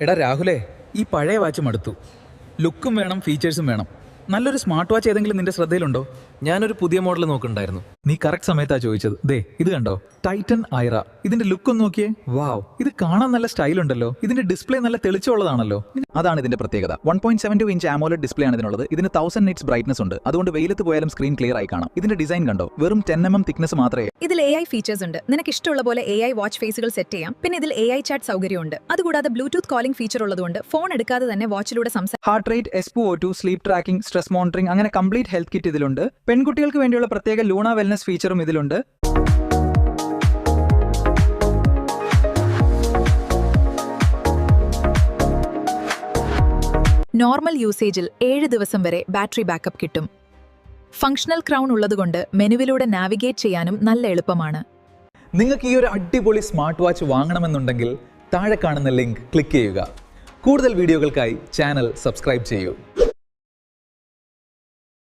എടാ രാഹുലേ, ഈ പഴയ വാച്ച് മടുത്തു. ലുക്കും വേണം, ഫീച്ചേഴ്സും വേണം. നല്ലൊരു സ്മാർട്ട് വാച്ച് ഏതെങ്കിലും നിന്റെ ശ്രദ്ധയിലുണ്ടോ? ഞാനൊരു പുതിയ മോഡൽ നോക്കുന്നുണ്ടായിരുന്നു. നീ കറക്റ്റ് സമയത്താ ചോദിച്ചത്. ദേ ഇത് കണ്ടോ, ടൈറ്റൻ ഐറ. ഇതിന്റെ ലുക്ക് ഒന്ന് നോക്കിയേ. വാവ്, ഇത് കാണാൻ നല്ല സ്റ്റൈൽ ഉണ്ടല്ലോ. ഇതിന്റെ ഡിസ്പ്ലേ നല്ല തെളിച്ചമുള്ളതാണല്ലോ. അതാണ് ഇതിന്റെ പ്രത്യേകത. 1.72 ഇഞ്ച് AMOLED ഡിസ്പ്ലേ ആണ് ഇതിനുള്ളത്. ഇതിന് 1000 നിറ്റ്സ് ബ്രൈറ്റ്നസ് ഉണ്ട്. അതുകൊണ്ട് വെയിലത്ത് പോയാലും സ്ക്രീൻ ക്ലിയർ ആയി കാണാം. ഇതിന്റെ ഡിസൈൻ കണ്ടോ, വെറും 10mm തിക്നെസ് മാത്രമേ. ഇതിൽ AI ഫീച്ചേഴ്സ് ഉണ്ട്. നിനക്ക് ഇഷ്ടമുള്ള പോലെ AI വാച്ച് ഫേസുകൾ സെറ്റ് ചെയ്യാം. പിന്നെ ഇതിൽ AI ചാറ്റ് സൗകര്യമുണ്ട്. അതുകൂടാതെ ബ്ലൂടൂത്ത് കോളിംഗ് ഫീച്ചർ ഉള്ളതുകൊണ്ട് ഫോൺ എടുക്കാതെ തന്നെ വാച്ചിലൂടെ heart rate, SpO2, sleep tracking, stress monitoring, അങ്ങനെ കംപ്ലീറ്റ് ഹെൽത്ത് കിറ്റ് ഇതിലുണ്ട്. പെൺകുട്ടികൾക്ക് വേണ്ടിയുള്ള പ്രത്യേക ലൂണ വെൽനസ് ഫീച്ചറും ഇതിലുണ്ട്. നോർമൽ യൂസേജിൽ 7 ദിവസം വരെ ബാറ്ററി ബാക്കപ്പ് കിട്ടും. ഫങ്ഷണൽ ക്രൗൺ ഉള്ളതുകൊണ്ട് മെനുവിലൂടെ നാവിഗേറ്റ് ചെയ്യാനും നല്ല എളുപ്പമാണ്. നിങ്ങൾക്ക് ഈ ഒരു അടിപൊളി സ്മാർട്ട് വാച്ച് വാങ്ങണമെന്നുണ്ടെങ്കിൽ താഴെ കാണുന്ന ലിങ്ക് ക്ലിക്ക് ചെയ്യുക. കൂടുതൽ വീഡിയോകൾക്കായി ചാനൽ സബ്സ്ക്രൈബ് ചെയ്യൂ.